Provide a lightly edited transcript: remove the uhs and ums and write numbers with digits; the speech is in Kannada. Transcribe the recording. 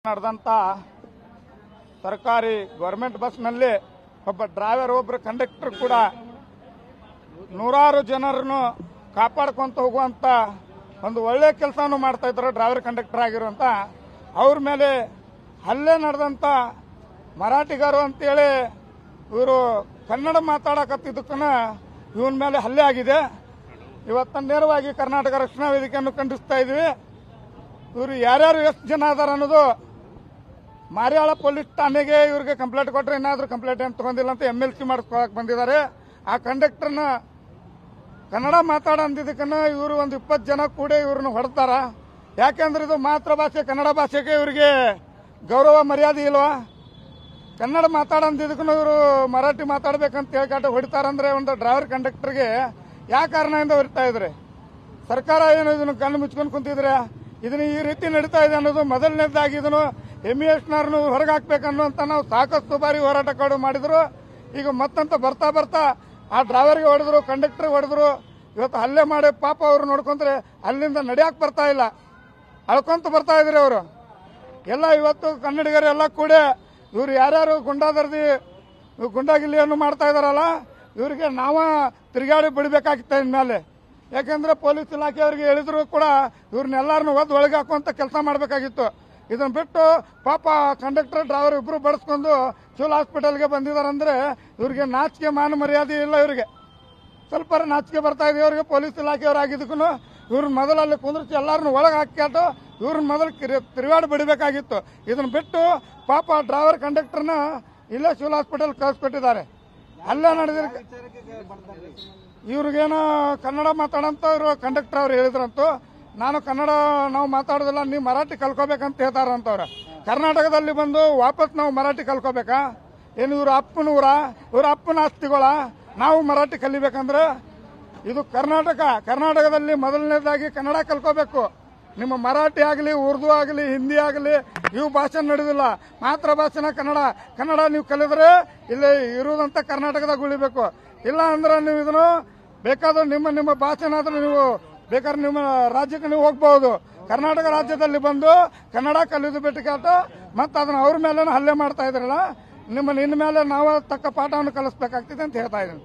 ನಡೆದಂತ ಸರ್ಕಾರಿ ಗವರ್ನಮೆಂಟ್ ಬಸ್ನಲ್ಲಿ ಒಬ್ಬ ಡ್ರೈವರ್ ಒಬ್ಬರು ಕಂಡಕ್ಟರ್ ಕೂಡ ನೂರಾರು ಜನರನ್ನು ಕಾಪಾಡ್ಕೊಂತ ಹೋಗುವಂತ ಒಂದು ಒಳ್ಳೆ ಕೆಲಸವನ್ನು ಮಾಡ್ತಾ ಇದ್ದಾರೆ. ಡ್ರೈವರ್ ಕಂಡಕ್ಟರ್ ಆಗಿರುವಂತ ಅವ್ರ ಮೇಲೆ ಹಲ್ಲೆ ನಡೆದಂತ ಮರಾಠಿಗರು ಅಂತೇಳಿ ಇವರು ಕನ್ನಡ ಮಾತಾಡಕತ್ತಿದ್ದಕ್ಕನ ಇವನ ಮೇಲೆ ಹಲ್ಲೆ ಆಗಿದೆ. ಇವತ್ತು ನೇರವಾಗಿ ಕರ್ನಾಟಕ ರಕ್ಷಣಾ ವೇದಿಕೆಯನ್ನು ಖಂಡಿಸ್ತಾ ಇದ್ವಿ. ಇವರು ಯಾರ್ಯಾರು ಎಷ್ಟು ಜನ ಅದಾರ ಅನ್ನೋದು ಮಾರಿಯಾಳ ಪೊಲೀಸ್ ಠಾಣೆಗೆ ಇವ್ರಿಗೆ ಕಂಪ್ಲೇಂಟ್ ಕೊಟ್ಟರೆ ಏನಾದರೂ ಕಂಪ್ಲೇಂಟ್ ಏನು ತಗೊಂಡಿಲ್ಲ ಅಂತ MLC ಮಾಡಿಸ್ಕೊಳಕ್ ಬಂದಿದ್ದಾರೆ. ಆ ಕಂಡಕ್ಟರ್ನ ಕನ್ನಡ ಮಾತಾಡಂದಿದ್ದಕ್ಕನ್ನ ಇವರು ಒಂದು 20 ಜನ ಕೂಡ ಇವ್ರನ್ನ ಹೊಡೆದಾರ. ಯಾಕೆಂದ್ರೆ ಇದು ಮಾತೃಭಾಷೆ ಕನ್ನಡ ಭಾಷೆಗೆ ಇವರಿಗೆ ಗೌರವ ಮರ್ಯಾದೆ ಇಲ್ವಾ? ಕನ್ನಡ ಮಾತಾಡಂದಿದ್ದಕ್ಕೂ ಇವರು ಮರಾಠಿ ಮಾತಾಡ್ಬೇಕಂತ ಹೇಳ್ಕಾಟ ಹೊಡಿತಾರಂದ್ರೆ ಒಂದು ಡ್ರೈವರ್ ಕಂಡಕ್ಟರ್ಗೆ ಯಾವ ಕಾರಣದಿಂದ ಹೊರಿತಾ ಇದ್ರೆ ಸರ್ಕಾರ ಏನು ಇದನ್ನು ಕಣ್ಣು ಮುಚ್ಕೊಂಡು ಕುಂತಿದ್ರೆ ಇದನ್ನ ಈ ರೀತಿ ನಡೀತಾ ಇದೆ ಅನ್ನೋದು ಮೊದಲನೇದಾಗಿ ಇದನ್ನು MESನವ್ರನ್ನು ಹೊರಗೆ ಹಾಕ್ಬೇಕನ್ನುವಂತ ನಾವು ಸಾಕಷ್ಟು ಬಾರಿ ಹೋರಾಟ ಮಾಡಿದ್ರು. ಈಗ ಮತ್ತಂತ ಬರ್ತಾ ಬರ್ತಾ ಆ ಡ್ರೈವರ್ಗೆ ಹೊಡೆದ್ರು, ಕಂಡಕ್ಟರ್ಗೆ ಹೊಡೆದ್ರು. ಇವತ್ತು ಹಲ್ಲೆ ಮಾಡಿ ಪಾಪ ಅವರು ನೋಡ್ಕೊಂಡ್ರೆ ಅಲ್ಲಿಂದ ನಡಿಯಾಕ್ ಬರ್ತಾ ಇಲ್ಲ, ಅಳ್ಕೊಂತ ಬರ್ತಾ ಇದ್ರಿ ಅವರು ಎಲ್ಲ. ಇವತ್ತು ಕನ್ನಡಿಗರೆಲ್ಲ ಕೂಡ ಇವ್ರು ಯಾರ್ಯಾರು ಗುಂಡಾಗಿಲ್ಲಿಯನ್ನು ಮಾಡ್ತಾ ಇದಾರಲ್ಲ ಇವರಿಗೆ ನಾವ ತಿರುಗಾಡಿ ಬಿಡಬೇಕಾಗಿತ್ತ ಇನ್ಮೇಲೆ. ಯಾಕಂದ್ರೆ ಪೊಲೀಸ್ ಇಲಾಖೆಯವರಿಗೆ ಹೇಳಿದ್ರು ಕೂಡ ಇವ್ರನ್ನೆಲ್ಲರನ್ನು ಒಳಗೆ ಹಾಕುವಂತ ಕೆಲಸ ಮಾಡಬೇಕಾಗಿತ್ತು. ಇದನ್ನ ಬಿಟ್ಟು ಪಾಪ ಕಂಡಕ್ಟರ್ ಡ್ರೈವರ್ ಇಬ್ರು ಬಡಿಸ್ಕೊಂಡು ಸಿವಿಲ್ ಹಾಸ್ಪಿಟಲ್ಗೆ ಬಂದಿದಾರಂದ್ರೆ ಇವ್ರಿಗೆ ನಾಚಿಕೆ ಮಾನ ಮರ್ಯಾದೆ ಇಲ್ಲ. ಇವರಿಗೆ ಸ್ವಲ್ಪ ನಾಚಿಕೆ ಬರ್ತಾ ಇದೆ. ಇವರಿಗೆ ಪೊಲೀಸ್ ಇಲಾಖೆಯವರು ಆಗಿದ್ದಕ್ಕೂ ಇವ್ರನ್ನ ಮೊದಲಲ್ಲಿ ಕುಂದ್ರಿಸಿ ಎಲ್ಲರನ್ನು ಒಳಗೆ ಹಾಕ್ಯಾಟು ಇವ್ರನ್ನ ಮೊದಲು ತಿರುಗಾಡಿ ಬಿಡಬೇಕಾಗಿತ್ತು. ಇದನ್ನ ಬಿಟ್ಟು ಪಾಪ ಡ್ರೈವರ್ ಕಂಡಕ್ಟರ್ನ ಇಲ್ಲೇ ಸಿವಿಲ್ ಹಾಸ್ಪಿಟಲ್ ಕಳಿಸ್ಕೊಟ್ಟಿದ್ದಾರೆ. ಅಲ್ಲೇ ನಡೆದಿರ ಇವ್ರಿಗೇನೋ ಕನ್ನಡ ಮಾತಾಡಂತ ಇವರು ಕಂಡಕ್ಟರ್ ಅವ್ರು ಹೇಳಿದ್ರಂತೂ ನಾನು ಕನ್ನಡ ನಾವು ಮಾತಾಡೋದಿಲ್ಲ, ನೀವು ಮರಾಠಿ ಕಲ್ಕೋಬೇಕಂತ ಹೇಳ್ತಾರಂತವ್ರ. ಕರ್ನಾಟಕದಲ್ಲಿ ಬಂದು ವಾಪಸ್ ನಾವು ಮರಾಠಿ ಕಲ್ಕೋಬೇಕಾ? ಏನು ಇವ್ರ ಅಪ್ಪನ ಊರ, ಇವ್ರ ಅಪ್ಪನ ಆಸ್ತಿಗಳ ನಾವು ಮರಾಠಿ ಕಲಿಬೇಕಂದ್ರೆ ಇದು ಕರ್ನಾಟಕದಲ್ಲಿ ಮೊದಲನೇದಾಗಿ ಕನ್ನಡ ಕಲ್ಕೋಬೇಕು. ನಿಮ್ಮ ಮರಾಠಿ ಆಗಲಿ, ಉರ್ದು ಆಗಲಿ, ಹಿಂದಿ ಆಗಲಿ ಇವು ಭಾಷೆ ನಡೆದಿಲ್ಲ. ಮಾತೃಭಾಷೆನ ಕನ್ನಡ ನೀವು ಕಲಿದ್ರೆ ಇಲ್ಲಿ ಇರುವುದಂತ ಕರ್ನಾಟಕದಾಗ ಉಳಿಬೇಕು. ಇಲ್ಲ ಅಂದ್ರೆ ನೀವು ಇದನ್ನು ಬೇಕಾದ್ರೆ ನಿಮ್ಮ ಭಾಷೆನಾದ್ರೂ ನೀವು ಬೇಕಾದ್ರೆ ನಿಮ್ಮ ರಾಜ್ಯಕ್ಕೆ ನೀವು ಹೋಗ್ಬಹುದು. ಕರ್ನಾಟಕ ರಾಜ್ಯದಲ್ಲಿ ಬಂದು ಕನ್ನಡ ಕಲಿಯೋದು ಬಿಟ್ಟುಕಾಟ ಮತ್ತೆ ಅದನ್ನ ಅವ್ರ ಮೇಲೆ ಹಲ್ಲೆ ಮಾಡ್ತಾ ಇದ್ರಲ್ಲ, ಇನ್ನು ಮೇಲೆ ನಾವು ತಕ್ಕ ಪಾಠವನ್ನು ಕಲಿಸಬೇಕಾಗ್ತಿದೆ ಅಂತ ಹೇಳ್ತಾ ಇದ್ದೀನಿ.